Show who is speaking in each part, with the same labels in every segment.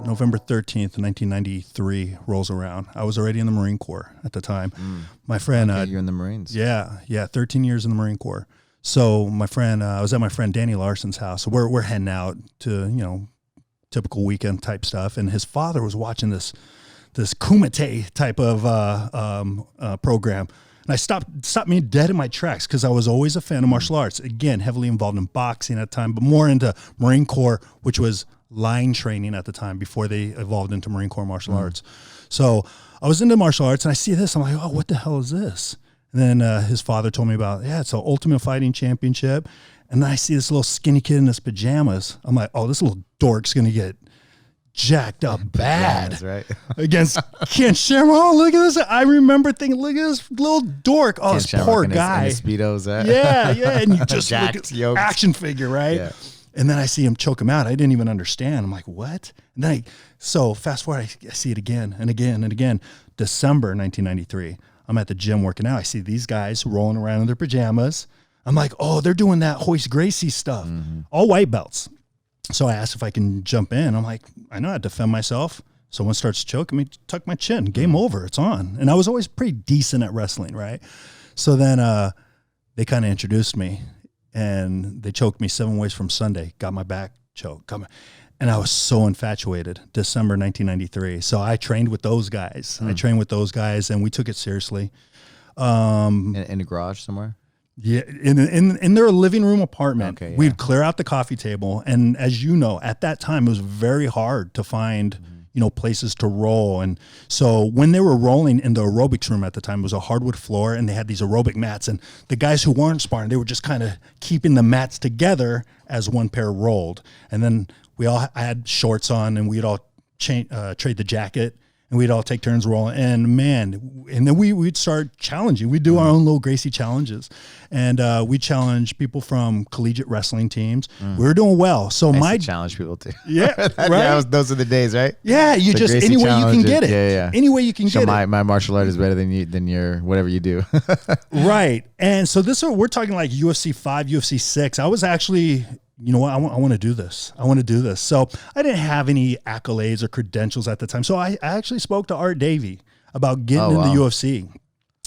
Speaker 1: November 13th, 1993 rolls around. I was already in the Marine Corps at the time. My friend...
Speaker 2: you're in the Marines.
Speaker 1: Yeah, 13 years in the Marine Corps. So my friend, I was at my friend Danny Larson's house. So we're heading out to, typical weekend type stuff. And his father was watching this kumite type of program. And I stopped me dead in my tracks because I was always a fan of martial arts. Again, heavily involved in boxing at the time, but more into Marine Corps, which was line training at the time before they evolved into Marine Corps martial arts. So I was into martial arts and I see this. I'm like, oh, what the hell is this? And then his father told me about, it's an Ultimate Fighting Championship. And then I see this little skinny kid in his pajamas. I'm like, oh, this little dork's going to get jacked up bad
Speaker 2: right?
Speaker 1: against Ken Shamrock. Oh, look at this. I remember thinking, look at this little dork. Oh, this poor guy.
Speaker 2: His Speedos,
Speaker 1: yeah. And you just
Speaker 2: jacked,
Speaker 1: look at action figure, right? Yeah. And then I see him choke him out. I didn't even understand. I'm like, what? And then so fast forward, I see it again and again and again. December 1993. I'm at the gym working out. I see these guys rolling around in their pajamas. I'm like, oh, they're doing that Hoist Gracie stuff. All white belts. So I asked if I can jump in. I'm like, I know how to defend myself. Someone starts choking me, tuck my chin. Game over. It's on. And I was always pretty decent at wrestling, right? So then they kind of introduced me. And they choked me 7 ways from Sunday. Got my back choked. And I was so infatuated. December 1993. So I trained with those guys. And we took it seriously.
Speaker 2: In a garage somewhere?
Speaker 1: Yeah, in their living room apartment.
Speaker 2: Okay, yeah.
Speaker 1: We'd clear out the coffee table. And as you know, at that time, it was very hard to find places to roll. And so when they were rolling in the aerobics room at the time, it was a hardwood floor and they had these aerobic mats. And the guys who weren't sparring, they were just kind of keeping the mats together as one pair rolled. And then I had shorts on and we'd all trade the jacket and we'd all take turns rolling. And then we'd start challenging. We'd do our own little Gracie challenges. And we challenge people from collegiate wrestling teams. We were doing well. So
Speaker 2: I used to challenge people too.
Speaker 1: Yeah, right.
Speaker 2: Yeah, those are the days, right?
Speaker 1: Yeah, you just any way you can get it.
Speaker 2: Yeah.
Speaker 1: Any way you can get it.
Speaker 2: My martial art is better than your whatever you do.
Speaker 1: Right. And so we're talking like UFC 5, UFC 6. I was actually, you know what, I want to do this. So I didn't have any accolades or credentials at the time. So I actually spoke to Art Davey about getting in the UFC.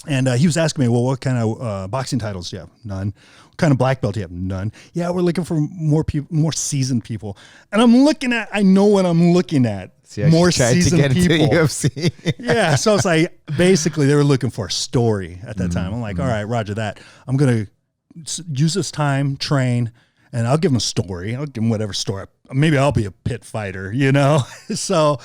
Speaker 1: And he was asking me, well, what kind of boxing titles do you have? None. What kind of black belt do you have? None. Yeah, we're looking for more seasoned people. And I know what I'm looking at.
Speaker 2: See, more seasoned people. UFC.
Speaker 1: Yeah, so it's like, basically they were looking for a story at that time. I'm like, all right, roger that. I'm going to use this time, train, and I'll give them a story. I'll give them whatever story. Maybe I'll be a pit fighter, So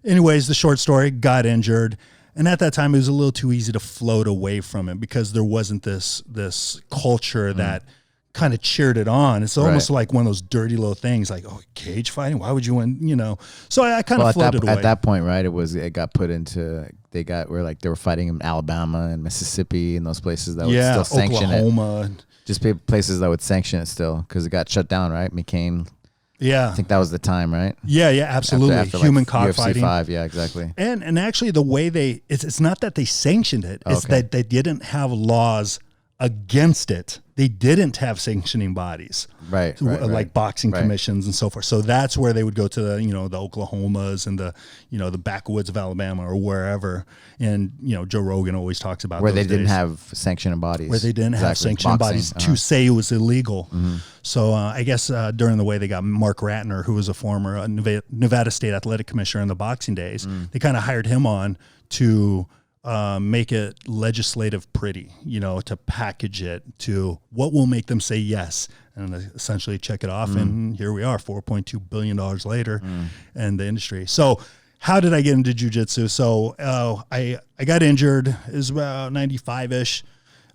Speaker 1: anyways, the short story, got injured. And at that time, it was a little too easy to float away from it because there wasn't this culture that kind of cheered it on. It's almost like one of those dirty little things like, oh, cage fighting? Why would you win? So I kind of floated away.
Speaker 2: At that point, right, it got put into, they were fighting in Alabama and Mississippi and those places that would still sanction
Speaker 1: Oklahoma.
Speaker 2: Just places that would sanction it still because it got shut down, right? McCain.
Speaker 1: Yeah.
Speaker 2: I think that was the time, right?
Speaker 1: Yeah, absolutely. After human cockfighting.
Speaker 2: UFC 5, yeah, exactly.
Speaker 1: And actually the way it's not that they sanctioned it, it's that they didn't have laws against it. They didn't have sanctioning bodies,
Speaker 2: right,
Speaker 1: like boxing commissions and so forth. So that's where they would go to the Oklahomas and the backwoods of Alabama or wherever. And Joe Rogan always talks about
Speaker 2: where they didn't have sanctioning bodies.
Speaker 1: Where they didn't have sanctioning bodies to say it was illegal. So I guess during the way they got Mark Ratner, who was a former Nevada State Athletic Commissioner in the boxing days, they kind of hired him on to make it legislative pretty, to package it to what will make them say yes and essentially check it off. And here we are, $4.2 billion later in the industry. So how did I get into jiu-jitsu? So I got injured. It was about 95-ish.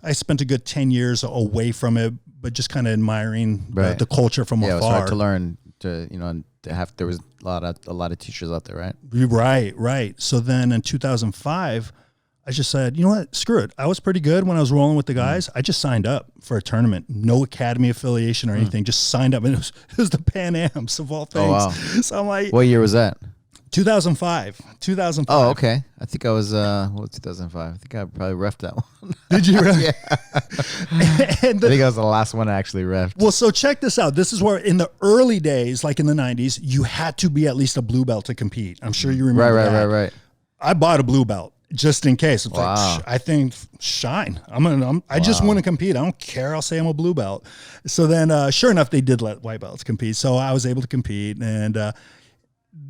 Speaker 1: I spent a good 10 years away from it, but just kind of admiring the culture from afar.
Speaker 2: Yeah, it was hard to learn there was a lot of teachers out there, right?
Speaker 1: Right. So then in 2005, I just said, you know what, screw it. I was pretty good when I was rolling with the guys. I just signed up for a tournament. No academy affiliation or anything. Just signed up. And it was the Pan Ams of all things.
Speaker 2: Oh, wow.
Speaker 1: So I'm like...
Speaker 2: What year was that?
Speaker 1: 2005.
Speaker 2: Oh, okay. I think I was, what was 2005? I think I probably reffed that one.
Speaker 1: Did you really?
Speaker 2: Yeah.
Speaker 1: And
Speaker 2: I think I was the last one I actually reffed.
Speaker 1: well, so check this out. This is where in the early days, like in the 90s, you had to be at least a blue belt to compete. I'm sure you remember that.
Speaker 2: Right.
Speaker 1: I bought a blue belt just in case. It's
Speaker 2: Wow.
Speaker 1: like, I think shine. I just want to compete. I don't care. I'll say I'm a blue belt. So then, sure enough, they did let white belts compete. So I was able to compete. And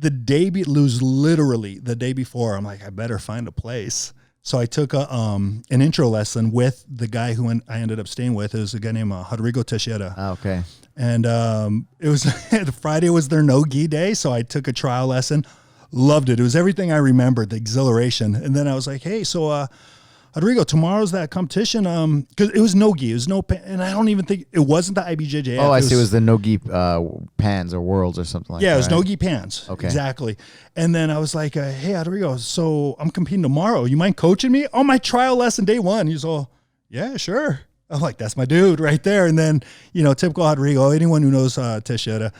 Speaker 1: literally the day before, I'm like, I better find a place. So I took an intro lesson with the guy who I ended up staying with. It was a guy named Rodrigo Teixeira.
Speaker 2: Oh, okay.
Speaker 1: And it was Friday was their no-gi day. So I took a trial lesson. Loved it. It was everything I remembered, the exhilaration. And then I was like, hey, so Rodrigo, tomorrow's that competition. Because it was no-gi. It was and I don't even think, it wasn't the IBJJF.
Speaker 2: Oh, I see. It was the no-gi pans or worlds or something like that.
Speaker 1: Yeah, it was
Speaker 2: right?
Speaker 1: no-gi pants.
Speaker 2: Okay.
Speaker 1: Exactly. And then I was like, hey, Rodrigo, so I'm competing tomorrow. You mind coaching me? On my trial lesson day one. He's all, yeah, sure. I'm like, that's my dude right there. And then, typical Rodrigo, anyone who knows Teixeira,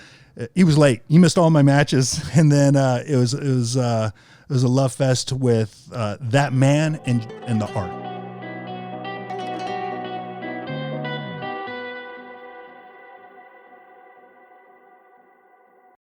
Speaker 1: he was late. He missed all my matches. And then it was a love fest with that man and the art.